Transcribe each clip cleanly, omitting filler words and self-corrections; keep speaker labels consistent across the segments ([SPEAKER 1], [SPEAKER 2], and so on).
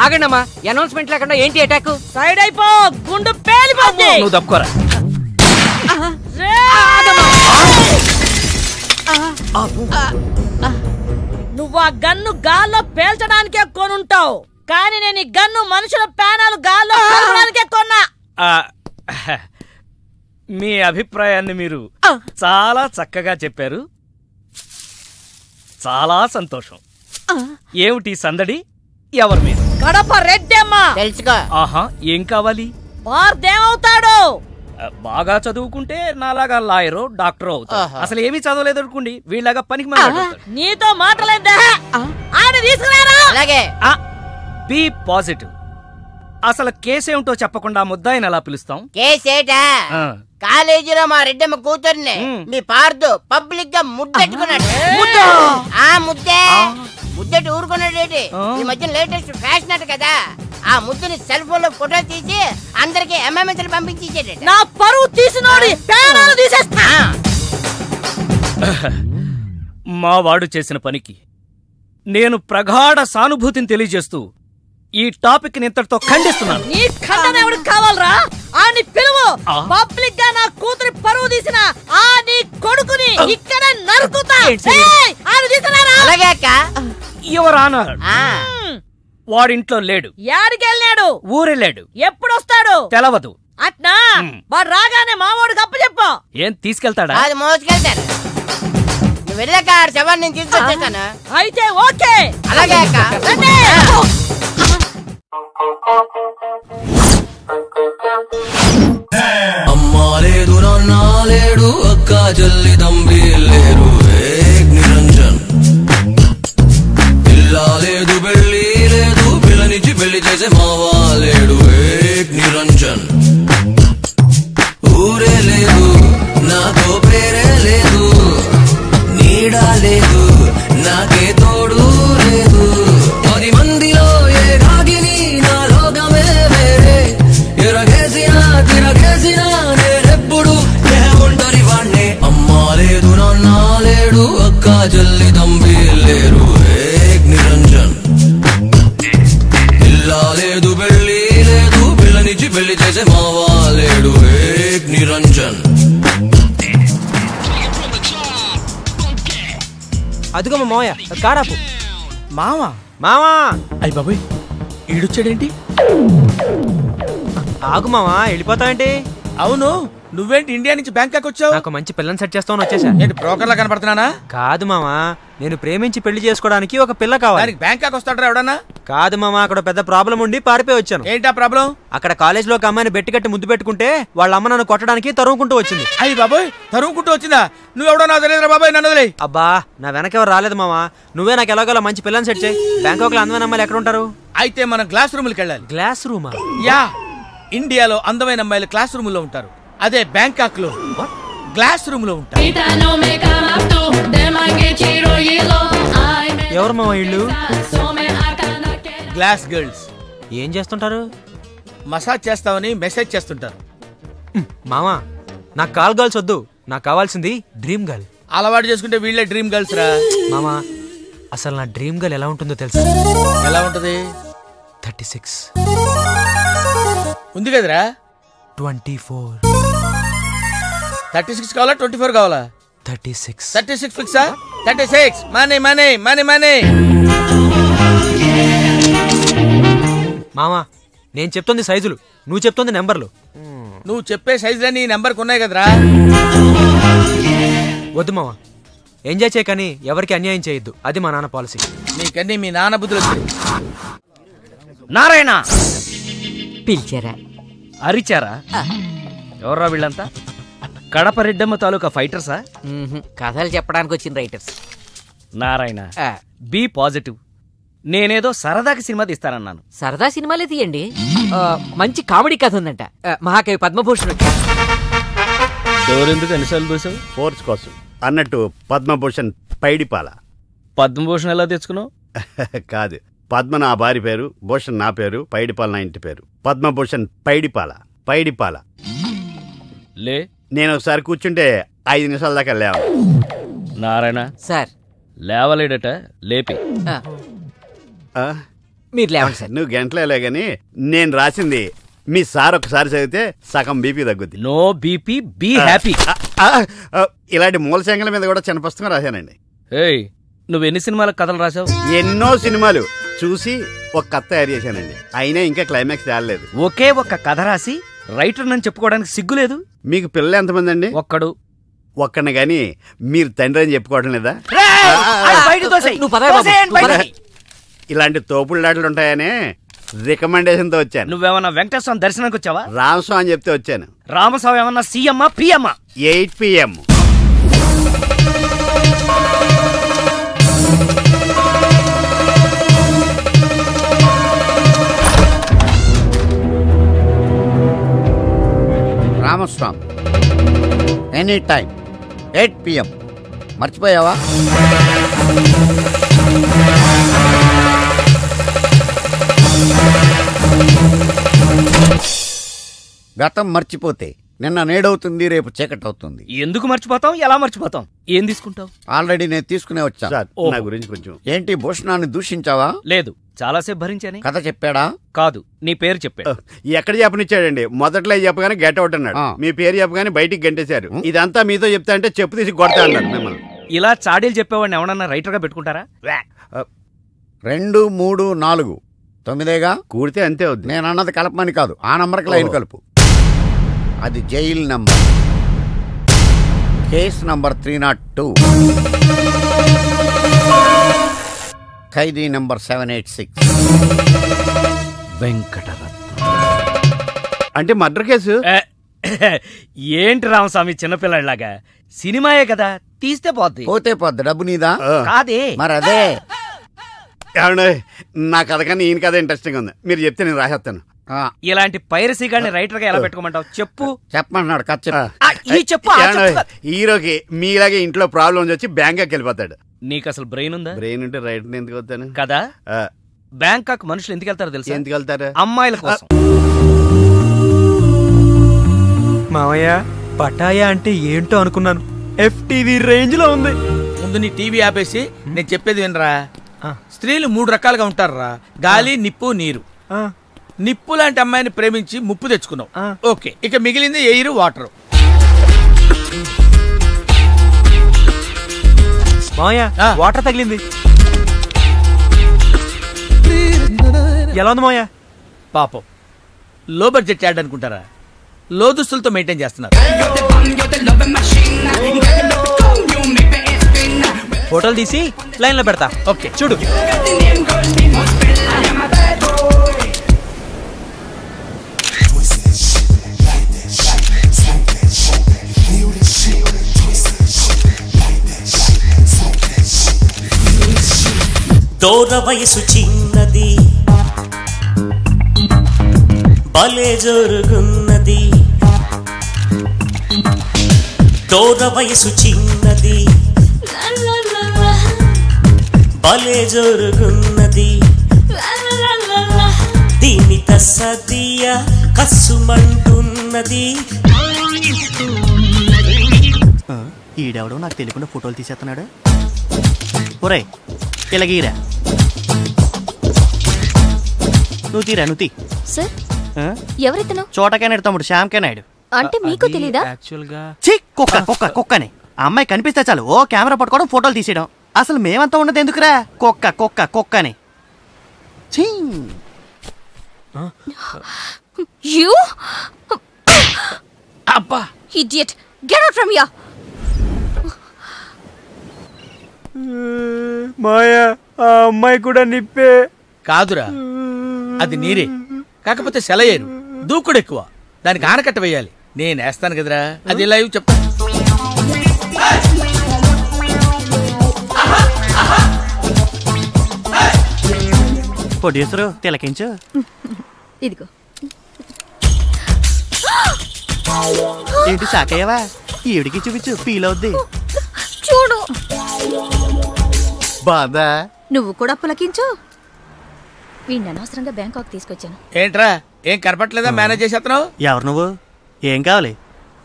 [SPEAKER 1] ఆగండమ్మా, announcement లేకుండా ఏంటి attack?
[SPEAKER 2] Side అయిపో, గుండు పేలిపోద్ది.
[SPEAKER 3] నువ్వు తప్పుకోరా.
[SPEAKER 2] నువ్వు ఆ గన్ను గాల్లో పేల్చడానికే కొనుంటావు, కానీ నేను ఈ గన్ను మనుషుల ప్యానాలు గాల్లో పేల్చడానికే కొన్నా.
[SPEAKER 3] మీ అభిప్రాయాన్ని మీరు చాలా చక్కగా చెప్పారు. చాలా సంతోషం. ఏమిటి సందడి? ఎవరి మీద?
[SPEAKER 2] కడప రెడ్డమ్మా.
[SPEAKER 1] తెలుసుకో.
[SPEAKER 3] ఆహా, ఏం కావాలి?
[SPEAKER 2] వార్దేమవుతాడు.
[SPEAKER 3] బాగా చదువుకుంటే నాలాగా లాయరో డాక్టరో అవుతాడు. అసలు ఏమీ చదవలేదు అనుకోండి, వీళ్ళగా పనికి మాట్లాడతాడు.
[SPEAKER 2] నీతో మాటలేదా? తీసుకురారా.
[SPEAKER 1] అలాగే.
[SPEAKER 3] Be positive. అసలు కేసేమిటో చెప్పకుండా ముద్దాయిని ఎలా పిలుస్తాం?
[SPEAKER 1] కేసేటా? కాలేజీలో మా రెడ్డమ్మ కూతుర్ని మీ పార్దు పబ్లిక్ గా ముద్దెట్టుకున్నాడు. ముద్దెట్టు ఊరుకున్నాడేటి? ఈ మధ్య లేటెస్ట్ ఫ్యాషన్ అట కదా, ఆ ముద్దుని సెల్ ఫోన్ లో ఫోటో తీసి అందరికి ఎంఎంఎస్ పంపించేసాడు.
[SPEAKER 2] నా పరువు తీసినోడి ప్రాణాలు తీసేస్తా.
[SPEAKER 3] మా వాడు చేసిన పనికి నేను ప్రగాఢ సానుభూతిని తెలియజేస్తూ ఈ టాపిక్ ఇంతటితో ఖండిస్తున్నాను.
[SPEAKER 2] నీ ఖండన ఎవరికి కావాలరా? ఆని పిలువు. పబ్లిక్ గా నా కూతురి పరువు తీసిన ఆ నీ కొడుకుని ఇక్కడ నరుకుతా.
[SPEAKER 1] అలాగే అక్క.
[SPEAKER 3] యువర్ ఆనర్, వాడింట్లో లేడు.
[SPEAKER 2] యాడికెళ్ళాడు?
[SPEAKER 3] ఊరెళ్ళాడు.
[SPEAKER 2] ఎప్పుడొస్తాడు?
[SPEAKER 3] తెలవదు.
[SPEAKER 2] అట్నా? వాడు రాగానే మావాడికి అప్పు చెప్పు.
[SPEAKER 3] ఏం తీసుకెళ్తాడా?
[SPEAKER 1] అది మోసుకెళ్తాను. నువ్వు వెళ్ళాక శవాన్ని నేను తీసుకొచ్చేస్తాను.
[SPEAKER 2] అయితే ఓకే.
[SPEAKER 1] అలాగే అక్క.
[SPEAKER 4] అమ్మా లేదు, నాన్న లేడు, అక్క చెల్లి తంబి లేరు, నిరంజన్. పిల్ల లేదు, పెళ్లి లేదు, పిల్లనిచ్చి పెళ్లి చేసే మావా లేడు, నిరంజన్. ఊరే లేదు, నాతో పేరే లేదు, నీడా లేదు, నాకే తోడు లేదు. 10 మందిలో ఏ రాగిని నా లోకమే వేరే, ఎరగేసినా తిరగేసినా నేనెప్పుడు ఏ ఒంటరి వాణ్ణే. అమ్మా లేదు, నాన్న లేడు, అక్క చెల్లి తంబి లేరు, నిరంజన్. పిల్ల లేదు, పెళ్లి లేదు, పిల్లనిచ్చి పెళ్లి చేసే మావా లేడు, నిరంజన్.
[SPEAKER 5] అదిగో మా మావయ్య, కారాపు.
[SPEAKER 3] మావా
[SPEAKER 5] మావా.
[SPEAKER 3] అయ్య బాబోయ్, ఈడొచ్చాడేంటి?
[SPEAKER 5] ఆగు మావా, వెళ్ళిపోతావేంటి?
[SPEAKER 3] అవును, నువ్వేంటి ఇండియా నుంచి బ్యాంకాక్ వచ్చావు?
[SPEAKER 5] నాకు మంచి పిల్లని సెట్ చేస్తామని వచ్చేసా.
[SPEAKER 3] ఏంటి బ్రోకర్లా కనపడుతున్నానా?
[SPEAKER 5] కాదు మావా, నేను ప్రేమించి పెళ్లి చేసుకోవడానికి ఒక పిల్ల కావాలి.
[SPEAKER 3] బ్యాంకాక్ వస్తాడరా ఎవడన్నా?
[SPEAKER 5] కాదు మావా, అక్కడ పెద్ద ప్రాబ్లం ఉండి పారిపోయి వచ్చాను.
[SPEAKER 3] ఏంటా ప్రాబ్లం?
[SPEAKER 5] అక్కడ కాలేజ్ లో ఒక అమ్మాయిని బెట్టి కట్టి ముద్దు పెట్టుకుంటే వాళ్ళ అమ్మ నన్ను కొట్టడానికి తరుముకుంటూ వచ్చింది.
[SPEAKER 3] అయ్యి బాబోయ్, తరుముకుంటూ వచ్చిందా? నువ్వెవడో నాకు తెలియదురా బాబాయ్, నన్ను వదిలేయ్.
[SPEAKER 5] అబ్బా, నా వెనకెవరు రాలేదు మావా, నువ్వే నాకు ఎలాగోలా మంచి పిల్లని సెట్ చేయి. బ్యాంకాక్ లో అందమైన అమ్మాయిలు ఎక్కడ ఉంటారు?
[SPEAKER 3] అయితే మనం క్లాస్ రూమ్కి వెళ్ళాలి.
[SPEAKER 5] గ్లాస్ రూమా?
[SPEAKER 3] యా, ఇండియాలో అందమైన అమ్మాయిలు క్లాస్ రూమ్ లో ఉంటారు, అదే బ్యాంకాక్ లో గ్లాస్ రూమ్ లో ఉంటారు.
[SPEAKER 5] ఎవరు మావా ఇళ్ళు?
[SPEAKER 3] Glass girls.
[SPEAKER 5] ఏం చేస్తుంటారు?
[SPEAKER 3] మసాజ్ చేస్తామని మెసేజ్ చేస్తుంటారు.
[SPEAKER 5] మావా, నాకు కాల్ గర్ల్స్ వద్దు, నాకు కావాల్సింది డ్రీమ్ గర్ల్.
[SPEAKER 3] అలవాటు చేసుకుంటే వీళ్ళే డ్రీమ్ గర్ల్స్ రా.
[SPEAKER 5] మామా, అసలు నా డ్రీమ్ గర్ల్ ఎలా ఉంటుందో తెలుసా?
[SPEAKER 3] ఎలా ఉంటది?
[SPEAKER 5] 36
[SPEAKER 3] ఉంది కదరా.
[SPEAKER 5] 24.
[SPEAKER 3] 36 కావాలా 24 కావాలా?
[SPEAKER 5] 36.
[SPEAKER 3] 36 ఫిక్సా? 36 మనీ మనీ మనీ మనీ.
[SPEAKER 5] మామా, నేను చెప్తుంది సైజులు, నువ్వు చెప్తుంది నెంబర్లు.
[SPEAKER 3] నువ్వు చెప్పే సైజులన్నీ ఈ నెంబర్కి ఉన్నాయి కదరా.
[SPEAKER 5] వద్దు మామా, ఎంజాయ్ చేయకని ఎవరికి అన్యాయం చేయొద్దు, అది మా నాన్న పాలసీ.
[SPEAKER 3] నీకన్నీ మీ నాన్న బుద్ధులు వచ్చాయి. నారాయణ
[SPEAKER 1] పిలిచారా?
[SPEAKER 3] అరిచారా? ఎవర్రా వీళ్ళంతా? కడప రెడ్డమ్మ తాలూకా ఫైటర్సా?
[SPEAKER 1] కథలు చెప్పడానికి వచ్చిన రైటర్స్.
[SPEAKER 3] Narayana, be positive. నేనేదో సరదాకి సినిమా తీస్తానన్నాను.
[SPEAKER 1] సరదా సినిమాలే తీయండి. మంచి కామెడీ కథ ఉందంట, మహాకవి పద్మభూషణ్.
[SPEAKER 3] డోరెందుకు ఎన్నిసార్లు చూసావు?
[SPEAKER 6] ఫోర్స్ కోసం అన్నట్టు పద్మభూషణ్ పైడిపాల.
[SPEAKER 3] పద్మభూషణ్ ఎలా తెచ్చుకున్నావు?
[SPEAKER 6] కాదు, పద్మ నా భార్య పేరు, భూషణ్ నా పేరు, పైడిపాల నా ఇంటి పేరు. పద్మభూషణ్ పైడిపాల.
[SPEAKER 3] లే.
[SPEAKER 6] నేను ఒకసారి కూర్చుంటే 5 నిమిషాల దాకా లేవు.
[SPEAKER 3] నారాయణ
[SPEAKER 7] సార్
[SPEAKER 3] లేవలేడట, లేపి.
[SPEAKER 7] మీరు లేవండి సార్.
[SPEAKER 6] నువ్వు గంటలే గాని నేను రాసింది మీ సార్ ఒకసారి చదివితే సగం బీపీ తగ్గుద్ది.
[SPEAKER 3] No BP, be happy.
[SPEAKER 6] ఇలాంటి మూలశంకల మీద కూడా చిన్న పుస్తకం రాశానండి.
[SPEAKER 3] ఏయ్, నువ్వు ఎన్ని సినిమాలకు కథలు రాసావు?
[SPEAKER 6] ఎన్నో సినిమాలు చూసి ఒక కథ తయారు చేశానండి. అయినా ఇంకా క్లైమాక్స్ తేలలేదు.
[SPEAKER 3] ఒకే ఒక్క కథ రాసి రైటర్ నన్ను చెప్పుకోవడానికి సిగ్గులేదు?
[SPEAKER 6] మీకు పిల్లలు ఎంతమంది అండి?
[SPEAKER 3] ఒక్కడిని
[SPEAKER 6] గాని మీరు తండ్రి అని చెప్పుకోవడం లేదా? ఇలాంటి తోపుళ్ళాటలు ఉంటాయనే రికమెండేషన్ తో వచ్చాను.
[SPEAKER 3] నువ్వేమన్నా వెంకటేశ్వరం దర్శనానికి వచ్చావా?
[SPEAKER 6] రామస్వామి అని చెప్తే వచ్చాను.
[SPEAKER 3] రామస్వామి ఏమన్నా సీఎమ్మా పిఎమ్మా?
[SPEAKER 6] 8 PM.
[SPEAKER 8] Ramaswamy any time 8 PM. మర్చిపోయావా? గతం మర్చిపోతే నిన్న నేడవుతుంది, రేపు చీకటవుతుంది.
[SPEAKER 3] ఎందుకు మర్చిపోతాం? ఎలా మర్చిపోతాం? ఏం తీసుకుంటావు?
[SPEAKER 8] ఆల్రెడీ నేను తీసుకునే వచ్చా.
[SPEAKER 6] నా గురించి కొంచెం.
[SPEAKER 8] ఏంటి భూషణాన్ని దూషించావా?
[SPEAKER 3] లేదు, చాలాసేపు భరించాని.
[SPEAKER 8] కథ చెప్పాడా?
[SPEAKER 3] కాదు, నీ పేరు చెప్పాడు.
[SPEAKER 6] ఎక్కడ చెప్పనిచ్చాడండి? మొదట్లో చెప్పగానే గెట్ అవుట్ అన్నాడు. మీ పేరు చెప్పగానే బయటికి గంటేశారు. ఇదంతా మీతో చెప్తా అంటే చెప్పు తీసి కొడతా అన్నారు మిమ్మల్ని.
[SPEAKER 3] ఇలా చాడీలు చెప్పేవాడిని ఎవడన్నా రైటర్ గా పెట్టుకుంటారా?
[SPEAKER 8] 2, 3, 4 9గా
[SPEAKER 6] కూడితే అంతే అవుద్ది.
[SPEAKER 8] నేను అన్నది కలపమని కాదు, ఆ నంబర్కి లైన్ కలుపు. అది జైలు నంబర్, కేస్ నంబర్ 302, ఖైదీ నంబర్ 786.
[SPEAKER 3] వెంకటరత్నం
[SPEAKER 6] అంటే మర్డర్ కేసు.
[SPEAKER 3] ఏంటి రామస్వామి చిన్నపిల్లలాగా? సినిమాయే కదా, తీస్తే పోద్ది.
[SPEAKER 8] పోతే పోద్ది. డబ్బు నీదా?
[SPEAKER 3] కాదే.
[SPEAKER 8] మరి అదే.
[SPEAKER 6] నా కథ కానీ ఈయన కథ ఇంట్రెస్టింగ్ ఉంది. మీరు చెప్తే నేను రాసేస్తాను.
[SPEAKER 3] ఇలాంటి పైరసీ గాని రైటర్ గా ఎలా పెట్టుకోమంటావు? చెప్పు.
[SPEAKER 8] చెప్పమంటున్నాడు. కథ
[SPEAKER 3] చెప్పు.
[SPEAKER 6] హీరోకి మీలాగే ఇంట్లో ప్రాబ్లమ్స్ వచ్చి బ్యాంకాక్ వెళ్ళిపోతాడు.
[SPEAKER 3] నీకు అసలు బ్రెయిన్ ఉందా?
[SPEAKER 6] బ్రెయిన్ ఉంటే రైటర్ ఎందుకు వస్తాను
[SPEAKER 3] కదా. బ్యాంకాక్ మనుషులు ఎందుకు వెళ్తారో తెలుసా?
[SPEAKER 6] ఎందుకు వెళ్తారు?
[SPEAKER 3] అమ్మాయిల కోసం.
[SPEAKER 5] మావయ్య, పటాయా అంటే ఏంటో అనుకున్నాను. FTV రేంజ్ లో ఉంది.
[SPEAKER 9] ముందు నీ టీవీ ఆపేసి నేను చెప్పేది వినరా. స్త్రీలు 3 రకాలుగా ఉంటారా. గాలి, నిప్పు, నీరు. నిప్పు లాంటి అమ్మాయిని ప్రేమించి ముప్పు తెచ్చుకున్నావు. ఓకే, ఇక మిగిలింది ఎయిర్, వాటర్.
[SPEAKER 5] మావయ్య, వాటర్ తగిలింది. ఎలా ఉంది మావయ్య?
[SPEAKER 9] పాపం లో బడ్జెట్ యాడ్ అనుకుంటారా? లో దుస్తులతో మెయింటైన్ చేస్తున్నారు.
[SPEAKER 5] ఫోటోలు తీసి లైన్ లో పెడతా.
[SPEAKER 9] ఓకే, చూడు.
[SPEAKER 10] దూర వయసు చిన్నది, భలే జరుగున్నది. దూర వయసు చిన్నది, భలే జరుగున్నది. దీని తస్సదియ కస్సుమంటున్నది.
[SPEAKER 11] ఈడెవడో నాకు తెలియకుండా ఫోటోలు తీసేస్తున్నాడు. ఒరే, ఇలాగీరా. నువ్వు తీరా, నువ్వు తీ.
[SPEAKER 12] సార్, ఎవరితను?
[SPEAKER 11] చోటకైనాడు తమ్ముడు, శ్యామ్కే నాయుడు.
[SPEAKER 12] అంటే మీకు తెలీదా?
[SPEAKER 11] కుక్కని ఆ అమ్మాయి కనిపిస్తే చాలు ఓ కెమెరా పట్టుకోవడం, ఫోటోలు తీసేయడం. అసలు మేమంతా ఉన్నది ఎందుకురా? కుక్కని.
[SPEAKER 12] You? Abba! Idiot! Get out from here!
[SPEAKER 5] మాయా, ఆ అమ్మాయి కూడా నిప్పే.
[SPEAKER 9] కాదురా, అది నీరే. కాకపోతే సెలయేరు, దూకుడు ఎక్కువ. దానికి ఆనకట్ట వేయాలి. నేను వేస్తాను కదరా. అది లైవ్ చెప్తా.
[SPEAKER 11] ప్రొడ్యూసరు తిలకించు.
[SPEAKER 12] ఇదిగో.
[SPEAKER 11] ఏంటి సాకయ్యవా? ఈవిడికి చూపించు, ఫీల్ అవుద్ది.
[SPEAKER 12] చూడు.
[SPEAKER 11] బాదా?
[SPEAKER 12] నువ్వు కూడా పులకించు. వీడిని అనవసరంగా బ్యాంకాక్ తీసుకొచ్చాను.
[SPEAKER 9] ఏంట్రా ఏం కనపట్లేదా మేనేజ్ చేసేస్తున్నావు?
[SPEAKER 11] ఎవరు నువ్వు? ఏం కావాలి?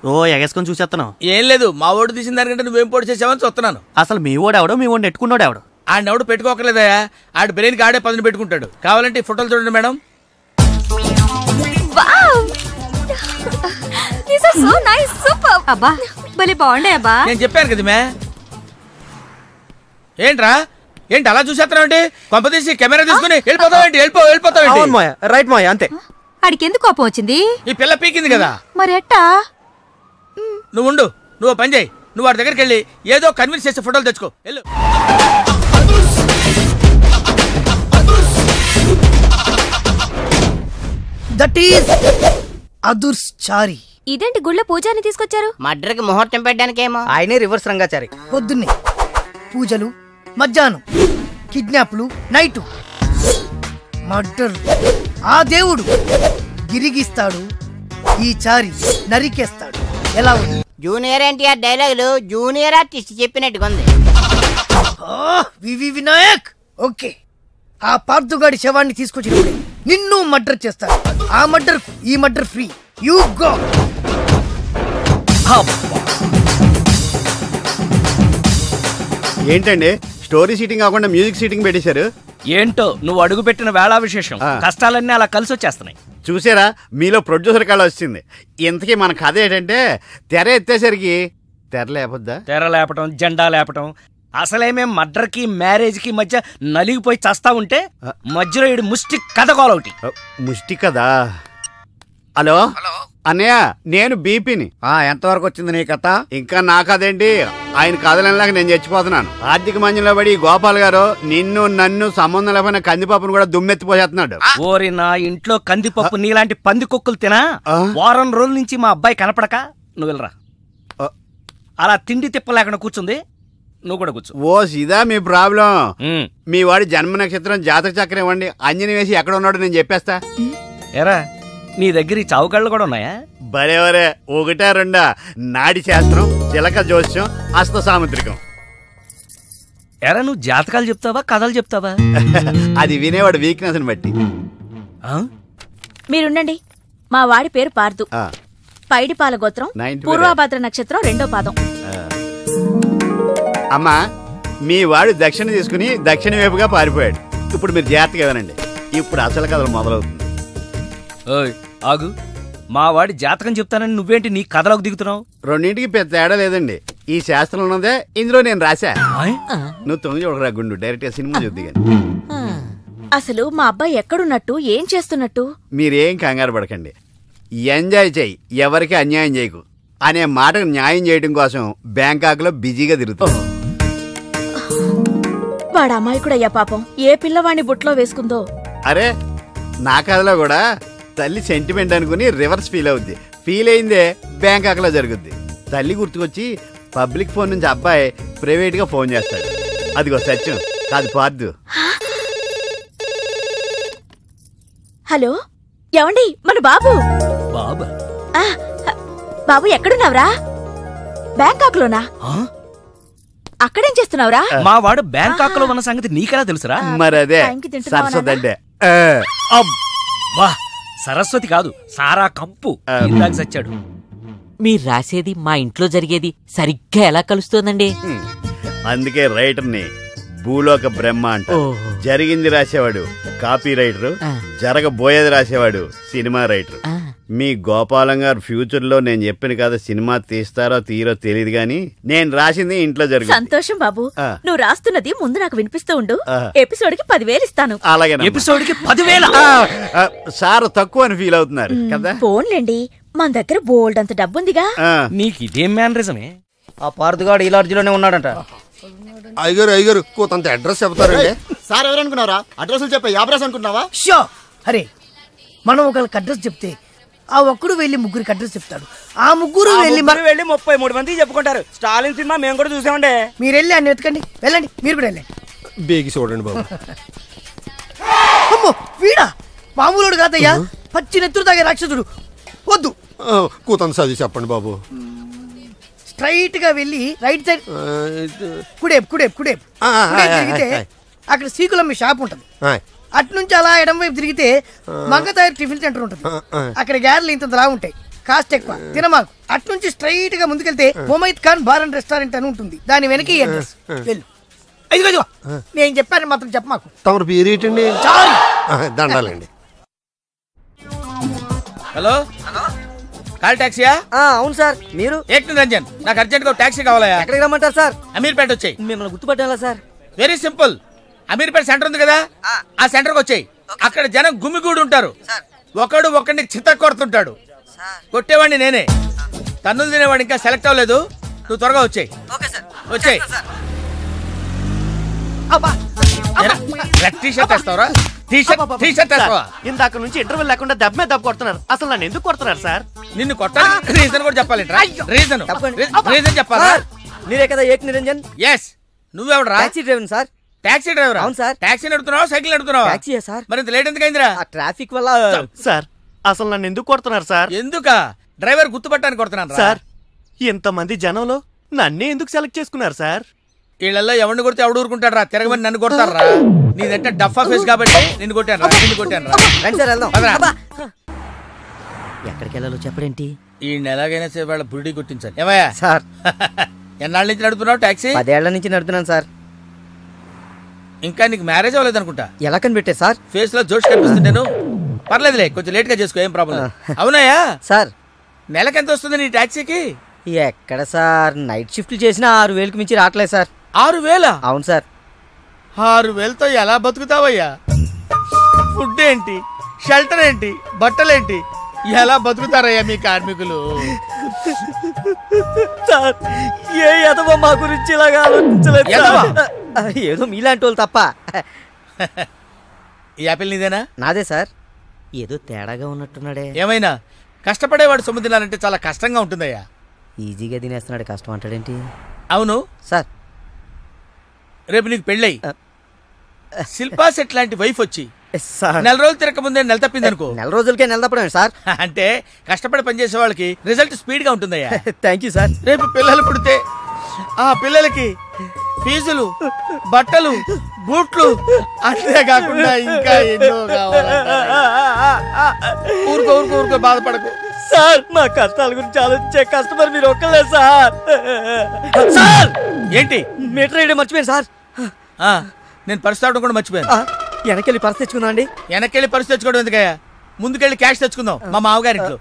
[SPEAKER 11] ఓ ఎగేసుకొని చూసేస్తున్నావు.
[SPEAKER 9] ఏం లేదు, మా ఓటు తీసిన దానికంటే నువ్వేం పోటీ చేసావని చూస్తున్నాను.
[SPEAKER 11] అసలు మీ ఓడు ఎవడో మీ ఓడిని ఎట్టుకున్నాడు ఎవడు?
[SPEAKER 9] ఆడెవడు పెట్టుకోకలేదయా, ఆడి బ్రెయిన్కి ఆడే పదును పెట్టుకుంటాడు. కావాలంటే ఈ ఫోటోలు చూడండి మేడం.
[SPEAKER 12] అబ్బా భలే బాగుండే అబ్బా.
[SPEAKER 9] నేను చెప్పాను కదా మే. ఏంట్రా ఏంటి అలా చూసేస్తున్నావు అండి? కొంపదీసి కెమెరా తీసుకుని వెళ్ళిపోతావేంటి? వెళ్ళిపోతావేంటి?
[SPEAKER 5] రైట్ మాయ అంతే.
[SPEAKER 12] ఆడికి ఎందుకు కోపం వచ్చింది?
[SPEAKER 9] ఈ పిల్ల పీకింది కదా.
[SPEAKER 12] మరి ఎట్టా?
[SPEAKER 9] నువ్వు ఉండు, నువ్వు పని చేయి. నువ్వు వాడి దగ్గరికి వెళ్ళి ఏదో కన్విన్స్ చేసే ఫోటోలు తెచ్చుకో. వెళ్ళు.
[SPEAKER 7] దట్ ఈస్ అదుర్స్ చారి.
[SPEAKER 12] ఇదేంటి గుళ్ళ పూజాని తీసుకొచ్చారు?
[SPEAKER 1] మడ్రకి ముహూర్తం పెట్టడానికేమో.
[SPEAKER 5] ఆయనే రివర్స్ రంగాచారి.
[SPEAKER 7] పొద్దున్నే పూజలు, మధ్యాహ్నం కిడ్నాప్లు, నైటు మర్డర్. ఆ దేవుడు గిరిగిస్తాడు, ఈ చారి నరికేస్తాడు. ఎలా ఉంది?
[SPEAKER 1] జూనియర్ ఎన్టీఆర్ డైలాగులు జూనియర్ ఆర్టిస్ట్ చెప్పినట్టుగా ఉంది.
[SPEAKER 7] వివి వినాయక్. ఓకే, ఆ పార్థుగాడి శవాన్ని తీసుకొచ్చినప్పుడే నిన్ను మర్డర్ చేస్తాడు. ఆ మర్డర్ ఈ మర్డర్ ఫ్రీ. You go.
[SPEAKER 6] ఏంటండి స్టోరీ సీటింగ్ కాకుండా మ్యూజిక్ సీటింగ్ పెట్టేశారు?
[SPEAKER 3] ఏంటో నువ్వు అడుగు పెట్టిన వేళా విశేషం. కష్టాలన్నీ అలా కలిసి వచ్చేస్తున్నాయి.
[SPEAKER 6] చూసారా, మీలో ప్రొడ్యూసర్ కళ వచ్చింది. ఇంతకీ మన కథ ఏంటంటే, తెర ఎత్తేసరికి తెర లేపొద్దా?
[SPEAKER 3] తెర లేపటం, జెండా లేపటం. అసలేమే మర్డర్కి మ్యారేజ్కి మధ్య నలిగిపోయి చస్తా ఉంటే మధ్యలో ఇడు ముష్టి కథ కోలొకటి.
[SPEAKER 6] ముష్టి కదా. హలో అన్నయ్య, నేను బీపీని.
[SPEAKER 8] ఎంతవరకు వచ్చింది నీ కథ?
[SPEAKER 6] ఇంకా నా కథేంటి, ఆయన కథలలాగా నేను చచ్చిపోతున్నాను. ఆర్థిక మంజంలో పడి గోపాల్ గారు నిన్ను నన్ను సంబంధం లేకపోయినా కందిపప్పును కూడా దుమ్మెత్తిపోసేస్తున్నాడు.
[SPEAKER 3] ఓరి నా ఇంట్లో కందిపప్పు నీలాంటి పంది కుక్కలు తినా వారం రోజుల నుంచి మా అబ్బాయి కనపడక నువ్వు వెళ్ళరా. అలా తిండి తిప్పలేకుండా కూర్చుంది, నువ్వు కూడా కూర్చో.
[SPEAKER 6] ఓ ఇదా మీ ప్రాబ్లం? మీ వాడి జన్మ నక్షత్రం జాతక చక్రం ఇవ్వండి, అంజని వేసి ఎక్కడ ఉన్నాడో నేను చెప్పేస్తా.
[SPEAKER 3] ఎరా నీ దగ్గర ఈ చావుకళ్ళు కూడా ఉన్నాయా?
[SPEAKER 6] బరేవరే, ఒకటా రెండా? నాడి శాస్త్రం, చిలక జోస్యం, హస్త సాముద్రికం.
[SPEAKER 3] ఎరా నువ్వు జాతకాలు చెప్తావా కథలు చెప్తావా?
[SPEAKER 6] అది వినేవాడు వీక్నెస్ ని బట్టి.
[SPEAKER 2] మీరుండండి. మా వాడి పేరు పార్దు, పైడిపాల గోత్రం, పూర్వభద్ర నక్షత్రం 2వ పాదం.
[SPEAKER 6] అమ్మా, మీ వాడు దక్షిణ తీసుకుని దక్షిణ వైపుగా పారిపోయాడు. ఇప్పుడు మీరు జాగ్రత్తగా వినండి, ఇప్పుడు అసలు కథలు మొదలవుతుంది.
[SPEAKER 3] ఆగు, మా వాడి జాతకం చెప్తానని నువ్వేంటి నీ కథలోకి దిగుతున్నావు?
[SPEAKER 6] రెండింటికి పెద్ద తేడా లేదండి. ఈ శాస్త్రం ఉన్నదే ఇందులో నేను రాశా. నువ్వు తొంగి చూడరా గుండు, డైరెక్ట్ గా సినిమా చూద్ది గాని.
[SPEAKER 2] అసలు మా అబ్బాయి ఎక్కడున్నట్టు, ఏం చేస్తున్నట్టు?
[SPEAKER 6] మీరేం కంగారు పడకండి. ఎంజాయ్ చెయ్యి, ఎవరికి అన్యాయం చేయకు అనే మాటకు న్యాయం చేయడం కోసం బ్యాంకాక్ లో బిజీగా తిరుగుతాం.
[SPEAKER 2] వాడు అమాయకుడయ్యా పాపం. ఏ పిల్లవాడిని బుట్లో వేసుకుందో.
[SPEAKER 6] అరే, నా కథలో కూడా తల్లి సెంటిమెంట్ అనుకుని రివర్స్ ఫీల్ అవుద్ది. ఫీల్ అయిందే బ్యాంకాక్ లో జరుగుద్ది. తల్లి గుర్తుకొచ్చి పబ్లిక్ ఫోన్ నుంచి అబ్బాయి ప్రైవేట్ గా ఫోన్ చేస్తాడు. అదిగో సత్యం కాదు పార్దు.
[SPEAKER 2] హలో, ఏమండి మన బాబు. బాబు ఎక్కడున్నావురా? బ్యాంకాక్ లోనా? అక్కడేం చేస్తున్నావురా?
[SPEAKER 3] మా వాడు బ్యాంకాక్ లో ఉన్న సంగతి నీకెలా తెలుసురా?
[SPEAKER 6] మరదే సరస్వతి.
[SPEAKER 3] వా, సరస్వతి కాదు, సారా కంపు. ఇందాక సచ్చాడు.
[SPEAKER 13] మీరు రాసేది మా ఇంట్లో జరిగేది సరిగ్గా ఎలా కలుస్తోందండి?
[SPEAKER 6] అందుకే రైటర్ని భూలోక బ్రహ్మ అంట. జరిగింది రాసేవాడు కాపీ రైటరు, జరగబోయేది రాసేవాడు సినిమా రైటర్. మీ గోపాలం గారు ఫ్యూచర్ లో నేను చెప్పిన కదా సినిమా తీస్తారో తీరో తెలియదు గాని నేను రాసింది ఇంట్లో జరుగుతుంది.
[SPEAKER 2] సంతోషం బాబు, నువ్వు రాస్తున్నది ముందు నాకు వినిపిస్తూ ఉండు. ఎపిసోడ్ కి 10,000 ఇస్తాను.
[SPEAKER 6] అలాగే.
[SPEAKER 3] ఎపిసోడ్ కి 10,000?
[SPEAKER 6] సార్ తక్కువ అని ఫీల్ అవుతున్నారు కదా?
[SPEAKER 2] ఫోన్లేండి, మన దగ్గర బోల్డ్ అంత డబ్బుందిగా.
[SPEAKER 3] నీకు ఇదేం మేనరిజమే?
[SPEAKER 5] ఆ పార్థుగాడు ఈ లాడ్జిలోనే ఉన్నాడంట.
[SPEAKER 14] అయ్యగారు కొంత అడ్రస్ చెప్తారండి.
[SPEAKER 15] సార్ ఎవరనుకున్నారా? అడ్రస్ చెప్పే యాబ్రాస్ అనుకున్నావా?
[SPEAKER 7] షో. అరే, మనం ఒకరికి అడ్రస్ చెప్తే ఆ ఒక్కడు వెళ్ళి ముగ్గురికి అడ్రస్ చెప్తాడు. ఆ ముగ్గురు వెళ్ళి
[SPEAKER 5] 33 మందికి చెప్పుకుంటారు. స్టాలిన్ సినిమా మేము కూడా చూసామండి.
[SPEAKER 7] మీరు వెళ్ళి అన్ని వెతకండి. వెళ్ళండి, మీరు కూడా వెళ్ళండి.
[SPEAKER 14] బేగి చూడండి బాబు.
[SPEAKER 7] అమ్మో, వీడా మామూలుడు కాదయ్యా, పచ్చి నెత్తురు తాగే రాక్షసుడు. వద్దు,
[SPEAKER 14] కూతంత చదివి చెప్పండి బాబు.
[SPEAKER 7] స్ట్రైట్ గా వెళ్ళి రైట్ సైడ్ కుడేపు తిరిగితే అక్కడ సీకులమ్మ షాప్ ఉంటది. అట్నుంచి అలా ఎడం వైపు తిరిగితే మంగతాయర్ టిఫిన్ సెంటర్ ఉంటుంది. అక్కడ గ్యారెలు ఇంతలా ఉంటాయి, కాస్ట్ ఎక్కువ, తినమాకు. అట్నుంచి స్ట్రైట్ గా ముందుకెళ్తే Mumaith Khan bar and restaurant అని ఉంటుంది. దాని వెనక అడ్రస్. వెళ్ళు. ఇదిగో నేను చెప్పాను మాత్రం చెప్పమాకు.
[SPEAKER 14] తమరు పేరు ఏంటండి? దండాలండి.
[SPEAKER 9] హలో, కాల్ టాక్సీయా?
[SPEAKER 16] అవును సార్. మీరు?
[SPEAKER 9] ఏక్ నిరంజన్, నాకు అర్జెంట్ గా టాక్సీ కావాలయా.
[SPEAKER 16] ఎక్కడికి రమ్మంటారు సార్?
[SPEAKER 9] అమీర్పేట వచ్చాయి.
[SPEAKER 16] మిమ్మల్ని గుర్తుపట్టాలా sir?
[SPEAKER 9] Very simple. Ameerpet centre ఉంది కదా, ఆ సెంటర్కి వచ్చాయి. అక్కడ జనం గుమిగూడు ఉంటారు. ఒకడు ఒకడిని చిత్త కొడుతుంటాడు. కొట్టేవాడిని నేనే. తన్నులు తినేవాడు ఇంకా సెలెక్ట్ అవ్వలేదు. నువ్వు త్వరగా వచ్చాయి. వచ్చాయి.
[SPEAKER 11] ఇందాక నుంచి ఇంటర్వ్యూ లేకుండా దెబ్బ మీద దెబ్బ కొడుతున్నారు. అసలు నన్ను ఎందుకు కొడుతున్నారు సార్?
[SPEAKER 9] నిన్ను కొట్టాలి రీజన్ కూడా చెప్పాలి. రీజన్ చెప్పాలా?
[SPEAKER 16] మీరే కదా ఏక్ నిరంజన్?
[SPEAKER 9] ఎస్. నువ్వెవడరా?
[SPEAKER 16] Taxi driver sir.
[SPEAKER 9] Taxi driver?
[SPEAKER 16] అవును సార్.
[SPEAKER 9] టాక్సీ నడుపుతున్నావా, సైకిల్ నడుపుతున్నావా?
[SPEAKER 16] టాక్సీయే సార్.
[SPEAKER 9] మరి ఇంత లేట్ ఎందుకైందిరా?
[SPEAKER 16] ట్రాఫిక్ వల్ల.
[SPEAKER 11] సార్ అసలు నన్ను ఎందుకు కొడుతున్నారు సార్?
[SPEAKER 9] ఎందుకా? డ్రైవర్ గుర్తుపట్టానికి కొడుతున్నాను
[SPEAKER 11] సార్. ఇంతమంది జనంలో నన్నే ఎందుకు సెలెక్ట్ చేసుకున్నారు సార్?
[SPEAKER 9] వీళ్ళల్లో ఎవరిని కొడితే ఎవడు ఊరుకుంటాడు రా? తిరగమని నన్ను కొడతారా? నీదంటే డఫా ఫేస్ కాబట్టి నిన్ను కొట్టాను రా.
[SPEAKER 16] ఎక్కడికి వెళ్ళాలో చెప్పడేంటి?
[SPEAKER 9] ఈ ఎలాగైనా సరే వాళ్ళ బుడి కొట్టించాలి. ఏమయ్యా
[SPEAKER 16] సార్?
[SPEAKER 9] ఎన్నాళ్ళ నుంచి నడుపుతున్నావు టాక్సీ?
[SPEAKER 16] 10 ఏళ్ల నుంచి నడుపుతున్నాను సార్.
[SPEAKER 9] ఇంకా నీకు మ్యారేజ్ అవ్వలేదు అనుకుంటా.
[SPEAKER 16] ఎలా కనిపెట్టే సార్?
[SPEAKER 9] ఫేస్ లో జోష్ కనిపిస్తుంటాను. పర్లేదులే, కొంచెం లేట్ గా చేసుకో, ఏం ప్రాబ్లం. అవునాయా
[SPEAKER 16] సార్?
[SPEAKER 9] నెలకి ఎంత వస్తుంది నీ టాక్సీకి?
[SPEAKER 16] ఎక్కడ సార్, నైట్ షిఫ్ట్లు చేసినా 6,000కి మించి రావట్లేదు సార్.
[SPEAKER 9] 6,000?
[SPEAKER 16] అవును సార్.
[SPEAKER 9] 6,000తో ఎలా బతుకుతావయ్యా? ఫుడ్ ఏంటి, షెల్టర్ ఏంటి, బట్టలేంటి, ఎలా బతుకుతారయ్యా మీ కార్మికులు?
[SPEAKER 16] సార్ ఏ ఎదవ మా గురించి ఇలాగా ఆలోచించలేదు. ఏదో మీలాంటి వాళ్ళు తప్ప.
[SPEAKER 9] ఈ యాపిల్ నీదేనా?
[SPEAKER 16] నాదే సార్. ఏదో తేడాగా ఉన్నట్టున్నాడే.
[SPEAKER 9] ఏమైనా కష్టపడేవాడు సొమ్ము తినాలంటే చాలా కష్టంగా ఉంటుందయ్యా.
[SPEAKER 16] ఈజీగా తినేస్తున్నాడు, కష్టం అంటాడేంటి?
[SPEAKER 9] అవును
[SPEAKER 16] సార్,
[SPEAKER 9] రేపు నీకు పెళ్ళయి శిల్పా సెట్ లాంటి వైఫ్ వచ్చి
[SPEAKER 16] సార్
[SPEAKER 9] 4 రోజులు తిరగక ముందే నెల తప్పింది అనుకో.
[SPEAKER 16] 4 రోజులకే నెల తప్పడం సార్?
[SPEAKER 9] అంటే కష్టపడి పనిచేసే వాళ్ళకి రిజల్ట్ స్పీడ్ గా ఉంటుందయ్యా.
[SPEAKER 16] Thank you sir.
[SPEAKER 9] రేపు పిల్లలు పుడితే ఆ పిల్లలకి ఫీజులు, బట్టలు, బూట్లు, అంతేకాకుండా ఇంకా ఎన్నో కావాలి. ఊరుకో బాధపడకు
[SPEAKER 16] సార్. మా కష్టాల గురించి ఆలోచించే కస్టమర్ మీరు ఒక్కలే సార్. సార్
[SPEAKER 9] ఏంటి?
[SPEAKER 16] మీటర్ వేయడం మర్చిపోయాను సార్.
[SPEAKER 9] నేను పర్స్ తావడం కూడా మర్చిపోయాను.
[SPEAKER 16] వెనకెళ్ళి పర్స్ తెచ్చుకుందా అండి?
[SPEAKER 9] వెనకెళ్ళి పర్స్ తెచ్చుకోవడం ఎందుకయ్యా? ముందుకెళ్ళి క్యాష్ తెచ్చుకుందాం మా మామగారింట్లో.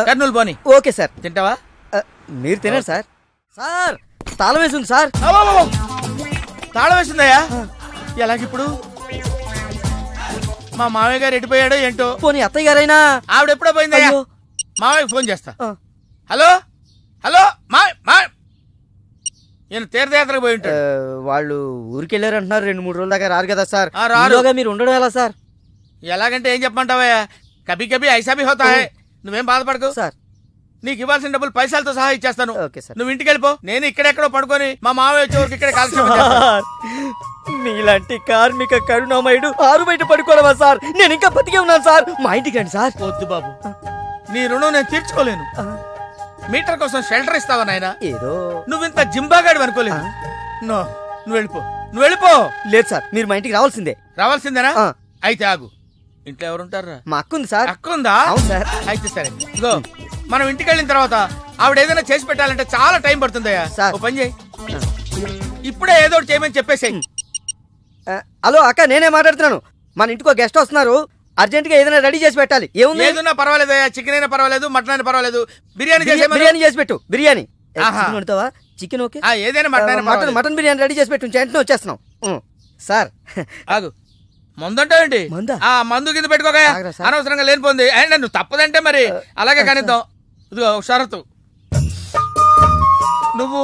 [SPEAKER 9] కర్నూలు పోనీ.
[SPEAKER 16] Okay sir.
[SPEAKER 9] తింటావా?
[SPEAKER 16] మీరు తినారు సార్. సార్ తాళం వేసింది సార్.
[SPEAKER 9] తాళం వేసిందయ్యా? ఎలాగిప్పుడు? మా మామయ్య గారు ఎటుపోయాడో ఏంటో.
[SPEAKER 16] పోనీ అత్తయ్య గారైనా?
[SPEAKER 9] ఆవిడ ఎప్పుడో పోయిందయ్యా. మామయ్యకి ఫోన్ చేస్తా. హలో హలో నేను తీర్థయాత్రకు పోయి ఉంటాడు.
[SPEAKER 16] వాళ్ళు ఊరికి వెళ్ళారు అంటున్నారు. 2-3 రోజుల దాకా రారు కదా సార్.
[SPEAKER 9] రారుగా
[SPEAKER 16] మీరు ఉండడం ఎలా సార్?
[SPEAKER 9] ఎలాగంటే ఏం చెప్పమంటావయ్యా? కభీ కభీ ఐసా భీ హోతా హై. నువ్వేం బాధపడకు
[SPEAKER 16] సార్.
[SPEAKER 9] నీకు ఇవ్వాల్సిన డబ్బులు పైసలతో సహా ఇచ్చేస్తాను. నువ్వు ఇంటికి వెళ్ళిపో. నేను ఇక్కడెక్కడో పడుకొని మా మామయ్య వచ్చే వరకు ఇక్కడే కాల్క్షేపం చేస్తాను.
[SPEAKER 16] మీలాంటి కార్మిక కరుణామయుడు ఆరు బయట పడుకోవడమా సార్? నేను ఇంకా బతికే ఉన్నాను సార్. మా ఇంటికి రండి సార్.
[SPEAKER 9] వద్దు బాబు, నీ రుణం నేను తీర్చుకోలేను. మీటర్ కోసం షెల్టర్ ఇస్తావా నాయనా?
[SPEAKER 16] ఏదో
[SPEAKER 9] నువ్వింత జింబాగాడు అనుకోలేదు. నువ్వు వెళ్ళిపో.
[SPEAKER 16] లేదు సార్, మీరు మా ఇంటికి రావాల్సిందే.
[SPEAKER 9] రావాల్సిందేనా? అయితే ఆగు. ఇంట్లో ఎవరుంటారా?
[SPEAKER 16] మా అక్క ఉంది సార్.
[SPEAKER 9] అక్క ఉందా?
[SPEAKER 16] అవును సార్.
[SPEAKER 9] అయితే సరే, ఇగో మనం ఇంటికి వెళ్ళిన తర్వాత ఆవిడ ఏదైనా చేసి పెట్టాలంటే చాలా టైం పడుతుందయ్యా. ఓ పని చేయి, ఇప్పుడే ఏదో ఒకటి చేయమని చెప్పేసేయ్.
[SPEAKER 16] హలో అక్క, నేనే మాట్లాడుతున్నాను. మన ఇంటికి గెస్ట్ వస్తున్నారు. అర్జెంట్ గా ఏదైనా రెడీ చేసి పెట్టాలి.
[SPEAKER 9] ఏదైనా పర్వాలేదు, చికెన్ అయినా పర్వాలేదు, మటన్ అయినా పర్వాలేదు. బిర్యానీ
[SPEAKER 16] చేసి పెట్టు. బిర్యానీ పెడతావా? చికెన్ ఓకే,
[SPEAKER 9] ఏదైనా
[SPEAKER 16] మటన్ బిర్యానీ రెడీ చేసి పెట్టు. వెంటనే వచ్చేస్తున్నాం సార్.
[SPEAKER 9] ఆగు, మందుంటావేంటి? మందు కింద పెట్టుకోగా అనవసరంగా లేనిపోంది. నువ్వు తప్పదంటే మరి అలాగే కనిద్దాం. ఇదిగో షరతు, నువ్వు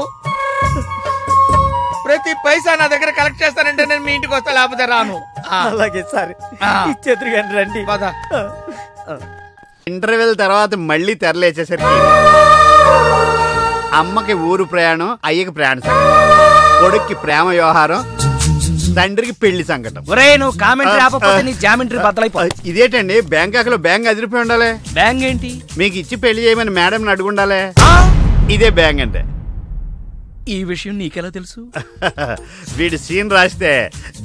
[SPEAKER 9] ప్రతి పైసా నా దగ్గర కలెక్ట్ చేస్తానంటే నేను మీ ఇంటికి వస్తా, లేకపోతే రాను.
[SPEAKER 16] అలాగే సార్, ఇచ్చేద్దరు కానీ రండి.
[SPEAKER 6] ఇంటర్వెల్ తర్వాత మళ్ళీ తెరలేచేసరికి అమ్మకి ఊరు ప్రయాణం, అయ్యకి ప్రయాణ సంకటం, కొడుక్కి ప్రేమ వ్యవహారం, తండ్రికి పెళ్లి సంకటం.
[SPEAKER 3] ఒరే నువ్వు కామెంటరీ ఆపకపోతే నీ జామెంట్రీ బద్దలైపోయి.
[SPEAKER 6] ఇదేంటండి, బ్యాంకాక్ లో బ్యాంక్ అదిరిపోయి ఉండాలి.
[SPEAKER 3] బ్యాంక్ ఏంటి?
[SPEAKER 6] మీకు ఇచ్చి పెళ్లి చేయమని మేడం అడుగుండాలి. ఇదే బ్యాంక్ అంటే.
[SPEAKER 3] ఈ విషయం నీకెలా తెలుసు?
[SPEAKER 6] వీడి సీన్ రాస్తే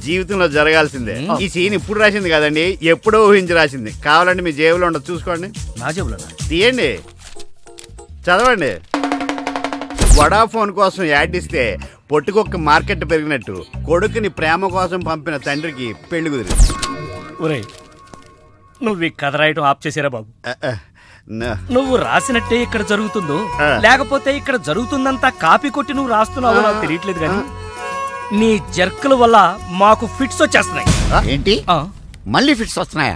[SPEAKER 6] జీవితంలో జరగాల్సిందే. ఈ సీన్ ఇప్పుడు రాసింది కదండి, ఎప్పుడో ఊహించి రాసింది. కావాలంటే మీ జేబులో ఉండదు, చూసుకోండి.
[SPEAKER 3] నా జేబులో
[SPEAKER 6] తీయండి, చదవండి. వడాఫోన్ కోసం యాడ్ ఇస్తే పొట్టుకొక్క మార్కెట్ పెరిగినట్టు కొడుకుని ప్రేమ కోసం పంపిన తండ్రికి పెళ్లి కుదిరింది.
[SPEAKER 3] ఒరేయ్, నువ్వు ఈ కథ రాయటం ఆప్ చేసారా బాబు? నువ్వు రాసినట్టే ఇక్కడ జరుగుతుందో లేకపోతే ఇక్కడ జరుగుతుందంతా కాపీ కొట్టి నువ్వు రాస్తున్నావో నాకు తెలియట్లేదు కానీ నీ జర్కుల వల్ల మాకు ఫిట్స్ వచ్చేస్తున్నాయి.
[SPEAKER 8] ఏంటి మళ్ళీ ఫిట్స్ వస్తున్నాయా?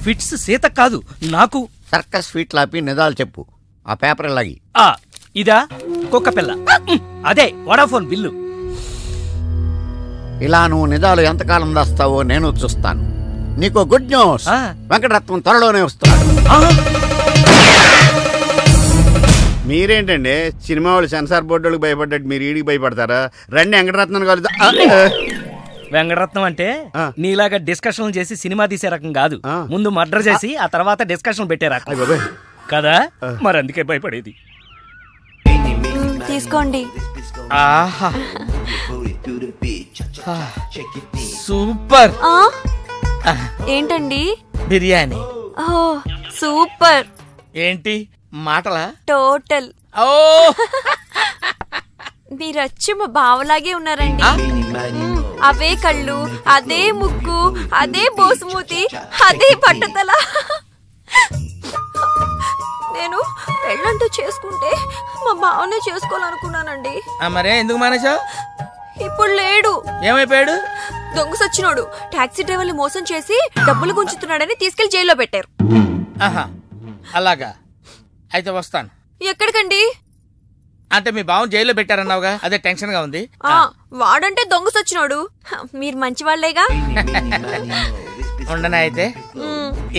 [SPEAKER 3] ఫిట్స్ సీత కాదు నాకు.
[SPEAKER 8] సర్కస్ ఫీట్ లాపి నిజాలు చెప్పు. ఆ పేపర్ లాగి.
[SPEAKER 3] ఇదా కుక్క పిల్ల, అదే వడాఫోన్ బిల్లు.
[SPEAKER 8] ఇలా నువ్వు నిజాలు ఎంతకాలం దాస్తావో నేను చూస్తాను. నీకు గుడ్ న్యూస్, వెంకటరత్నం త్వరలోనే వస్తున్నాడు.
[SPEAKER 6] మీరేంటండి సినిమా వాళ్ళు సెన్సార్ బోర్డులకు భయపడ్డట్టు మీరు ఈడికి భయపడతారా? రండి వెంకటరత్నం కలుద్దా.
[SPEAKER 3] వెంకటరత్నం అంటే నీలాగా డిస్కషన్ చేసి సినిమా తీసే రకం కాదు. ముందు మర్డర్ చేసి ఆ తర్వాత డిస్కషన్ పెట్టే రకం కదా. మరి అందుకే భయపడేది.
[SPEAKER 12] తీసుకోండి.
[SPEAKER 9] సూపర్.
[SPEAKER 12] ఏంటండి?
[SPEAKER 9] బిర్యానీ.
[SPEAKER 12] సూపర్.
[SPEAKER 9] ఏంటి మాటలా?
[SPEAKER 12] టోటల్.
[SPEAKER 9] ఓ
[SPEAKER 12] మీరచ్చి మా బావలాగే ఉన్నారండి. అవే కళ్ళు, అదే ముక్కు, అదే బోసుమూతి, అదే పట్టతల. నేను పెళ్ళంటూ చేసుకుంటే మా బావనే చేసుకోవాలనుకున్నానండి.
[SPEAKER 9] మరే ఎందుకు మానేశావు?
[SPEAKER 12] ఇప్పుడు లేడు.
[SPEAKER 9] ఏమైపోయాడు?
[SPEAKER 12] దొంగ సచ్చినోడు టాక్సీ డ్రైవర్ని మోసం చేసి డబ్బులు గుంచుతున్నాడని తీసుకెళ్లి జైల్లో పెట్టారు.
[SPEAKER 9] అలాగా, అయితే వస్తాను.
[SPEAKER 12] ఎక్కడికండి?
[SPEAKER 9] అంటే మీ బావ జైల్లో పెట్టారన్నావుగా, అదే టెన్షన్ గా ఉంది.
[SPEAKER 12] వాడంటే దొంగ సచ్చినోడు, మీరు మంచి వాళ్లేగా.
[SPEAKER 9] ఉండనా అయితే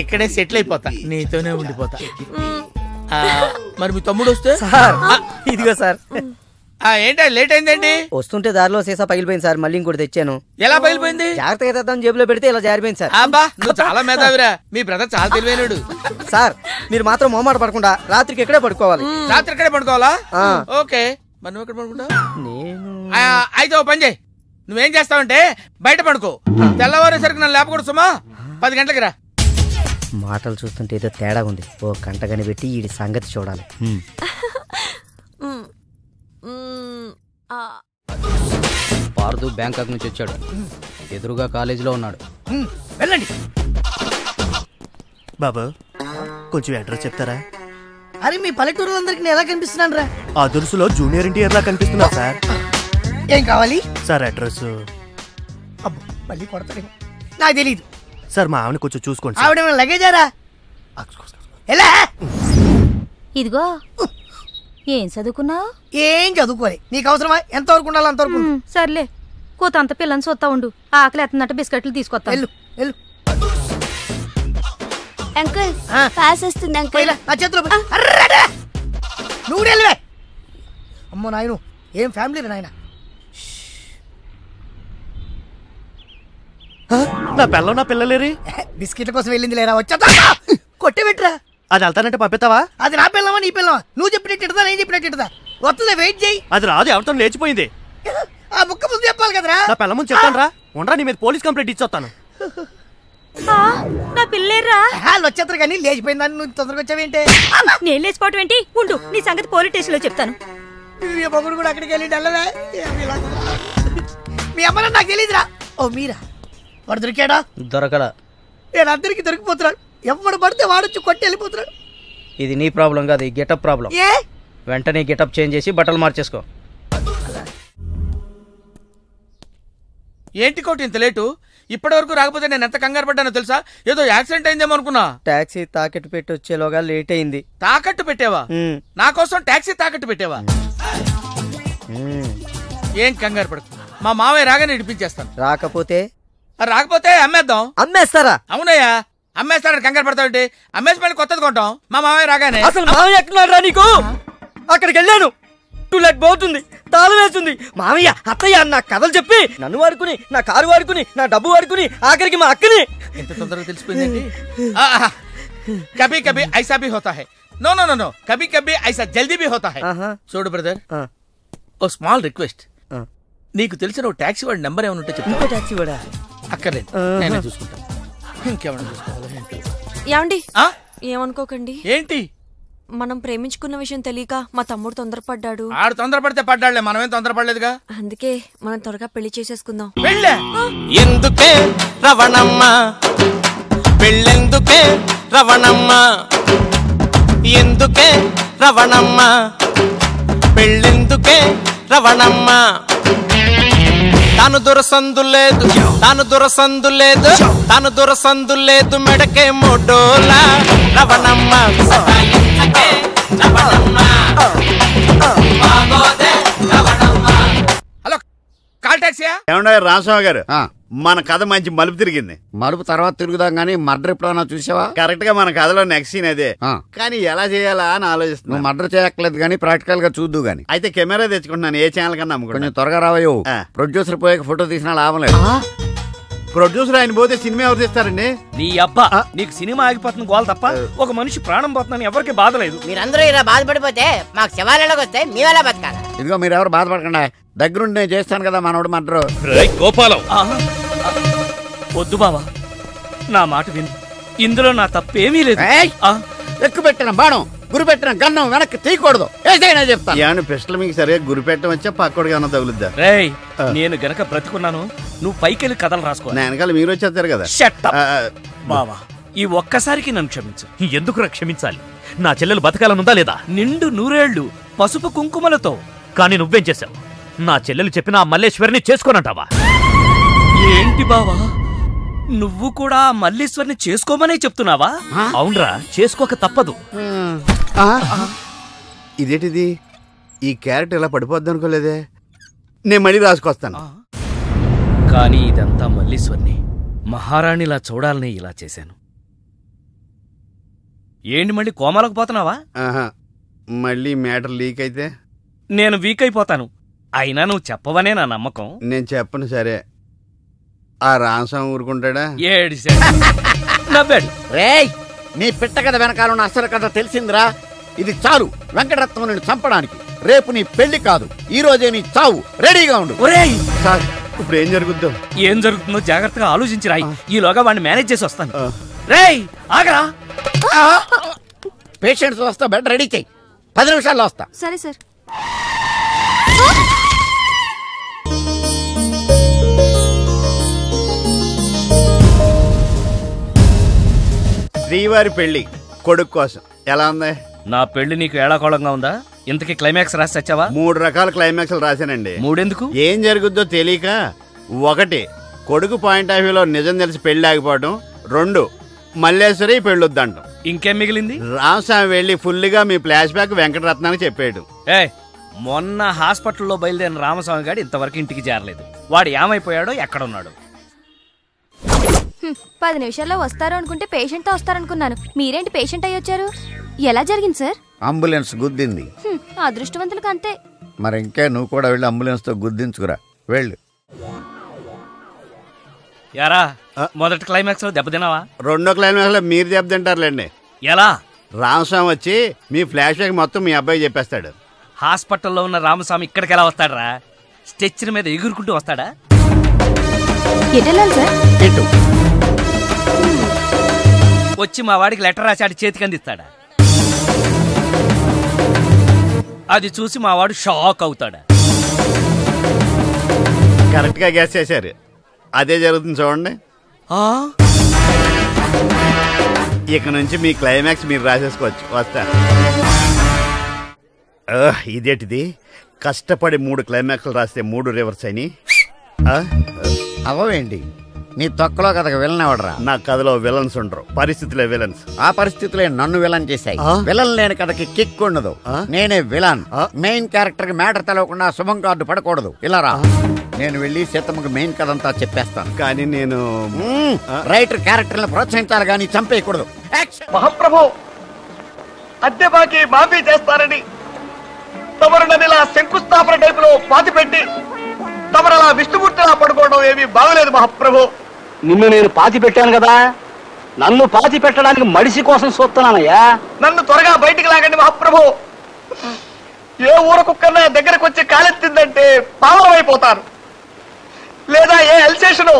[SPEAKER 9] ఇక్కడే సెటిల్ అయిపోతా, నీతోనే ఉండిపోతా. మరి మీ తమ్ముడు వస్తే?
[SPEAKER 16] ఇదిగో సార్.
[SPEAKER 9] ఏంటో లేట్ అయిందండి?
[SPEAKER 16] వస్తుంటే దారిలో సీసా పగిలిపోయింది సార్, మళ్ళీ ఇంకోటి తెచ్చాను.
[SPEAKER 9] ఎలా పగిలిపోయింది?
[SPEAKER 16] జాగ్రత్తగా తెద్దాం జేబులో పెడితే ఇలా జారిపోయింది సార్.
[SPEAKER 9] అబ్బా, నువ్వు చాలా మేధావిరా. మీ బ్రదర్ చాలా తెలివైనడు.
[SPEAKER 16] సార్ మీరు మాత్రం మొహమాట పడకుండా రాత్రికి ఇక్కడే పడుకోవాలి.
[SPEAKER 9] రాత్రి ఇక్కడే పడుకోవాలా? ఓకే, మరి నువ్వు ఎక్కడ పడుకుంటావు? అయితే ఓ పని చేయి, నువ్వేం చేస్తావంటే బయట పడుకో. తెల్లవారేసరికి నన్ను లేపకూడదు సుమా. 10 గంటలకి రా.
[SPEAKER 16] మాటలు చూస్తుంటే ఏదో తేడా ఉంది. ఓ గంట కనిపెట్టి ఈ సంగతి చూడాలి.
[SPEAKER 17] పార్దు బ్యాంకాక్ నుంచి వచ్చాడు. ఎదురుగా కాలేజీలో ఉన్నాడు.
[SPEAKER 3] వెళ్ళండి.
[SPEAKER 11] బాబా కొంచెం అడ్రస్ చెప్తారా?
[SPEAKER 7] అరే మీ పల్లెటూరులందరికీ ఎలా కనిపిస్తున్నాను రా?
[SPEAKER 11] ఆ దురుసులో జూనియర్ ఎన్టీఆర్ లా కనిపిస్తున్నా సార్.
[SPEAKER 7] ఏం కావాలి
[SPEAKER 11] సార్? అడ్రస్.
[SPEAKER 7] అబ్బో మళ్ళీ కొడతాడు, నాకు తెలీదు
[SPEAKER 11] సార్. మా ఆవిడ కొంచెం చూసుకోండి.
[SPEAKER 7] ఆవిడ లగేజారా? ఎలా?
[SPEAKER 12] ఇదిగో ఏం చదువుకున్నావు?
[SPEAKER 7] ఏం చదువుకోలే. నీకు అవసరమా? ఎంతవరకు ఉండాలి అంతవరకు.
[SPEAKER 12] సర్లే, కూతంత పిల్లని చూస్తా ఉండు. ఆకలి ఎత్తున్నట్టు బిస్కెట్లు తీసుకొస్తా.
[SPEAKER 7] వెళ్ళు వెళ్ళు.
[SPEAKER 12] అంకుల్ పాస్ వస్తుంది అంకుల్.
[SPEAKER 7] నా చేతిలో నువ్వు వెళ్ళవే. అమ్మో నాయను, ఏం ఫ్యామిలీ నాయన.
[SPEAKER 11] నా పిల్ల నా పిల్లలేరి
[SPEAKER 7] బిస్కెట్ల కోసం వెళ్ళింది లేరా? వచ్చా కొట్టే పెట్టరా.
[SPEAKER 11] అది వెళ్తానంటే పంపిస్తావా?
[SPEAKER 7] అది నా పిల్లవా నీ పిల్లవా? నువ్వు చెప్పినట్టు ఇడదా, నేను చెప్పినట్టు ఇడదా? వస్తుందా? వెయిట్ చేయి.
[SPEAKER 11] అది రాదు, ఎవరితో లేచిపోయింది.
[SPEAKER 7] ఆ బుక్క ముందు చెప్పాలి కదరా.
[SPEAKER 11] నా పిల్ల ముందు చెప్తాను రా. ఉండరా, నీ మీద పోలీస్ కంప్లైంట్ ఇచ్చొస్తాను.
[SPEAKER 12] నా పిల్లేరా?
[SPEAKER 7] వాళ్ళు వచ్చేస్తారు కానీ లేచిపోయిందని నువ్వు తొందరగా వచ్చావేంటే?
[SPEAKER 12] నేను లేచిపోవటం ఏంటి? ఉండు, నీ సంగతి పోలీస్ స్టేషన్ లో చెప్తాను.
[SPEAKER 7] మొగుడు కూడా అక్కడికి వెళ్ళి డల్లవే. మీ అమ్మ నాకు తెలియదురా. ఓ మీరా, వాడు దొరికాడా?
[SPEAKER 16] దొరకడా?
[SPEAKER 7] నేను అందరికి దొరికిపోతున్నాడు. ఎవడు పడితే వాడొచ్చి కొట్టి వెళ్ళిపోతున్నాడు.
[SPEAKER 16] ఇది నీ ప్రాబ్లం కాదు, ఈ గెటప్ ప్రాబ్లం.
[SPEAKER 7] ఏ
[SPEAKER 16] వెంటనే గెటప్ చేంజ్ చేసి బట్టలు మార్చేసుకో.
[SPEAKER 9] ఏంటి కోటి ఇంత లేటు? ఇప్పటి వరకు రాకపోతే నేను ఎంత కంగారు పడ్డానో తెలుసా? ఏదో యాక్సిడెంట్ అయిందేమో అనుకున్నా.
[SPEAKER 16] టాక్సీ తాకట్టు పెట్టి వచ్చేలోగా లేట్ అయింది.
[SPEAKER 9] తాకట్టు పెట్టావా? నా కోసం టాక్సీ తాకట్టు పెట్టావా? ఏం కంగారు పడకు, మా మావయ్య రాగానే ఇడిపించేస్తాను.
[SPEAKER 16] రాకపోతే
[SPEAKER 9] అమ్మేద్దాం.
[SPEAKER 16] అమ్మేస్తారా?
[SPEAKER 9] అవునయ్యా, అమ్మేస్తాడని కంగారు పడతావుంటే అమ్మేసి మళ్ళీ కొత్తది కొంటాం. మా మావయ్య రాగానే.
[SPEAKER 16] అసలు మావయ్య ఎక్కడున్నారా నీకు? అక్కడికి వెళ్ళాను, టూలెట్ పోతుంది, తాళం వేస్తుంది. మావయ్య అత్తయ్య నా కథలు చెప్పి నన్ను వాడుకుని, నా కారు వాడుకుని, నా డబ్బు వాడుకుని, ఆఖరికి మా అక్కని.
[SPEAKER 9] ఎంత తొందరగా తెలిసిపోయిందండి. కభీ కభీ ఐసా భీ హోతా హై. नो नो नो नो कभी कभी ऐसा जल्दी भी होता है చూడు బ్రదర్ ఓ స్మాల్ రిక్వెస్ట్ నీకు తెలిసిన ఓ టాక్సీ వాడి నెంబర్ ఏమైనా ఉంటే చెప్పు
[SPEAKER 16] ఇంకో టాక్సీ వాడా
[SPEAKER 9] అక్కర్లేదు నేనే చూసుకుంటాను ఇంకేమైనా చూసుకోవాలి
[SPEAKER 12] ఏమండి ఏమనుకోకండి
[SPEAKER 9] ఏంటి
[SPEAKER 12] మనం ప్రేమించుకున్న విషయం తెలియక మా తమ్ముడు తొందరపడ్డాడు
[SPEAKER 9] ఆడు తొందరపడితే పడ్డాడులే మనమేం తొందరపడలేదుగా
[SPEAKER 12] అందుకే మనం త్వరగా పెళ్లి చేసేసుకుందాం
[SPEAKER 9] పెళ్ళే
[SPEAKER 18] ఎందుకే రవణమ్మ పెళ్ళెందుకే రవణమ్మ ఎందుకే రవణమ్మ పెళ్ళెందుకే రవణమ్మ తాను దురసందు లేదు తాను దురసందు లేదు తాను దురసందు లేదు మెడకే మోడోలా రవణమ్మ
[SPEAKER 9] హలో కాల్ టాక్సీ
[SPEAKER 6] ఏమన్నా రామస్వామి గారు మన కథ మంచి మలుపు తిరిగింది.
[SPEAKER 8] మలుపు తర్వాత తిరుగుదాం గానీ మర్డర్ ఎప్పుడన్నా చూసావా?
[SPEAKER 6] కరెక్ట్ గా మన కథలో నెక్స్ట్ సీన్ అదే. కానీ ఎలా చేయాలా అని ఆలోచిస్తున్నా.
[SPEAKER 8] మర్డర్ చేయక్కర్లేదు గానీ ప్రాక్టికల్ గా చూద్దు గానీ.
[SPEAKER 6] అయితే కెమెరా తెచ్చుకుంటున్నాను, ఏ ఛానల్ కన్నా అమ్ముకుంటా.
[SPEAKER 8] కొంచెం త్వరగా రావయ్యో. ప్రొడ్యూసర్ పోయాక ఫోటో తీసినా లాభం లేదు.
[SPEAKER 6] ప్రొడ్యూసర్ ఆయన పోతే సినిమా ఎవరు తీస్తారండి?
[SPEAKER 3] నీ అబ్బా నీకు సినిమా ఆగిపోతుంది గోల్ తప్ప ఒక మనిషి ప్రాణం పోతుందని ఎవరికి బాధ లేదు.
[SPEAKER 1] మీరందరూ ఇలా బాధపడిపోతే మాకు శవాలలోకి వస్తే మీవెలా బతకాలి?
[SPEAKER 8] ఇదిగో మీరెవరు బాధపడకుండా దగ్గరుండి నేను చేస్తాను కదా మనోడు మర్డర్.
[SPEAKER 3] గోపాలం వద్దు బావా, నా మాట విను, ఇందులో నా తప్పేమీ లేదు.
[SPEAKER 8] ఎక్కువ పెట్టిన బాణం గురి పెట్టిన గన్నం వెనక్కి తీయకూడదు, ఏదైనా చెప్తాను.
[SPEAKER 6] ఏమన్నా పిస్టల్ మీకు సరిగా గురి పెట్టడం వచ్చా పక్కోడికి ఏమన్నా తగులుద్దా?
[SPEAKER 3] రేయ్ నేను గనక బ్రతుకున్నాను నువ్వు పైకెళ్ళి కథలు రాసుకో.
[SPEAKER 6] నా వెనకాల మీరు వచ్చేస్తారు కదా.
[SPEAKER 3] బావా ఈ ఒక్కసారికి నన్ను క్షమించు.
[SPEAKER 19] ఎందుకు క్షమించాలి? నా చెల్లెలు బతకాలనుందా లేదా?
[SPEAKER 3] నిండు నూరేళ్లు పసుపు కుంకుమలతో.
[SPEAKER 19] కానీ నువ్వేం చేశావు? నా చెల్లెలు చెప్పిన ఆ మల్లేశ్వరిని చేసుకోనంటావా?
[SPEAKER 3] ఏంటి బావా నువ్వు కూడా మల్లీశ్వరిని చేసుకోమనే చెప్తున్నావా?
[SPEAKER 19] అవునరా, చేసుకోక తప్పదు.
[SPEAKER 6] ఇదేంటిది, ఈ క్యారెక్టర్ ఇలా పడిపోద్ది అనుకోలేదే. నేను మళ్ళీ రాసుకొస్తాను.
[SPEAKER 3] కానీ ఇదంతా మల్లీశ్వరిని మహారాణిలా చూడాలని ఇలా చేశాను. ఏంటి మళ్ళీ కోమాలకు పోతున్నావా?
[SPEAKER 6] మళ్ళీ మ్యాటర్ లీక్ అయితే
[SPEAKER 3] నేను వీక్ అయిపోతాను. అయినా నువ్వు చెప్పవనే నా నమ్మకం.
[SPEAKER 6] నేను చెప్పను. సరే, ఆ రామస్వామి ఊరుకుంటాడా?
[SPEAKER 3] నవ్వాడు.
[SPEAKER 8] రేయ్ నీ పిట్ట కథ వెనకాల అసలు కథ తెలిసిందిరా. ఇది చాలు వెంకటరత్నం నిన్ను చంపడానికి. రేపు నీ పెళ్లి కాదు, ఈ రోజే నీ చావు. రెడీగా ఉండు.
[SPEAKER 6] సార్ ఇప్పుడు ఏం జరుగుతుందో
[SPEAKER 3] ఏం జరుగుతుందో జాగ్రత్తగా ఆలోచించి రాయి. ఈలోగా వాడిని మేనేజ్ చేసి వస్తాను. రేయ్ ఆగరా.
[SPEAKER 8] పేషెంట్స్ వస్తా, బెడ్ రెడీ చెయ్యి. 10 నిమిషాల్లో వస్తా.
[SPEAKER 12] సరే సార్.
[SPEAKER 6] శ్రీవారి పెళ్లి కొడుకు కోసం ఎలా ఉంది?
[SPEAKER 3] నా పెళ్లి నీకు ఏడాకోళంగా ఉందా? ఇంతకీ క్లైమాక్స్ రాసి వచ్చావా?
[SPEAKER 6] 3 రకాల క్లైమాక్స్ రాశానండి.
[SPEAKER 3] 3 ఎందుకు?
[SPEAKER 6] ఏం జరుగుద్దో తెలియక. 1 కొడుకు పాయింట్ ఆఫ్ వ్యూలో నిజం తెలిసి పెళ్లి ఆగిపోవడం. 2 మల్లేశ్వరి పెళ్ళొద్దంటాం.
[SPEAKER 3] ఇంకేం మిగిలింది?
[SPEAKER 6] రామస్వామి వెళ్ళి ఫుల్గా మీ ఫ్లాష్ బ్యాక్ వెంకటరత్నానికి చెప్పాడు.
[SPEAKER 3] మొన్న హాస్పిటల్లో బయలుదేరిన రామస్వామి గారు ఇంతవరకు ఇంటికి చేరలేదు. వాడు ఏమైపోయాడో ఎక్కడున్నాడు?
[SPEAKER 20] 10 నిమిషాల్లో వస్తారు అనుకుంటే పేషెంట్ తో వస్తారనుకున్నాను. మీరేంటి పేషెంట్ అయ్యి వచ్చారు? ఎలా జరిగింది సార్?
[SPEAKER 8] అంబులెన్స్ గుద్దింది.
[SPEAKER 20] అదృష్టవంతులకు అంతే.
[SPEAKER 8] మరి ఇంకే నువ్వు కూడా వెళ్ళి అంబులెన్స్ తో గుద్దించుకురా. వెళ్ళు.
[SPEAKER 3] యారా మొదటి క్లైమాక్స్ లో దెబ్బతిన్నావా?
[SPEAKER 6] 2వ క్లైమాక్స్ లో మీరు దెబ్బతింటారులేండి.
[SPEAKER 3] ఎలా?
[SPEAKER 6] రామస్వామి వచ్చి మీ ఫ్లాష్ బ్యాక్ మొత్తం మీ అబ్బాయి చెప్పేస్తాడు.
[SPEAKER 3] హాస్పిటల్లో ఉన్న రామస్వామి ఇక్కడికి ఎలా వస్తాడరా? స్ట్రెచ్చర్ మీద ఎగురుకుంటూ వస్తాడా? వచ్చి మా వాడికి లెటర్ రాశాడు, చేతికి అందిస్తాడా? అది చూసి మా వాడు షాక్ అవుతాడా?
[SPEAKER 6] కరెక్ట్ గా గెస్ చేశారు. అదే జరుగుతుంది చూడండి. ఇక నుంచి మీ క్లైమాక్స్ మీరు రాసేసుకోవచ్చు. వస్తా. ఇదేంటిది, కష్టపడి 3 క్లైమాక్స్లు రాస్తే 3 రివర్స్ అయినాయి.
[SPEAKER 8] అవేంటి నీ తొక్కలో కథకు విలన్ ఎవడరా?
[SPEAKER 6] నా కథలో విలన్స్ ఉండరు, పరిస్థితులే విలన్స్.
[SPEAKER 8] ఆ పరిస్థితులే నన్ను విలన్ చేశాయి. విలన్ లేని కథకి కిక్ ఉండదు. నేనే విలన్. మెయిన్ క్యారెక్టర్ కి మ్యాటర్ తెలవకుండా శుభం కార్డు పడకూడదు. ఇలా రా, నేను వెళ్ళి సీతమ్మకి మెయిన్ కథ అంతా చెప్పేస్తాను.
[SPEAKER 6] కానీ నేను
[SPEAKER 8] రైటర్ క్యారెక్టర్ని ప్రోత్సహించాలి కానీ చంపేయకూడదు.
[SPEAKER 11] మహాప్రభు, అద్దె బాకి మాఫీ చేస్తారని తమరు నన్ను ఇలా శంకుస్థాపన టైపులో పాతిపెట్టి తమరు అలా విష్ణుమూర్తిలా పడుకోవడం ఏమీ బాగలేదు మహాప్రభు. నిన్ను నేను పాతి పెట్టాను కదా,
[SPEAKER 21] నన్ను పాతి పెట్టడానికి మడిసి కోసం చూస్తున్నానయ్యా.
[SPEAKER 22] నన్ను త్వరగా బయటికి లాగండి మహాప్రభు. ఏ ఊర కుక్కన్నా దగ్గరకు వచ్చి కాలెత్తిందంటే పావనమైపోతాను. లేదా ఏ ఎల్సేషను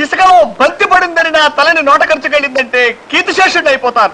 [SPEAKER 22] ఇసుకలో బంతి పడిందని నా తలని నోట ఖర్చుకెళ్ళిందంటే కీర్తిశేషుడు అయిపోతాను.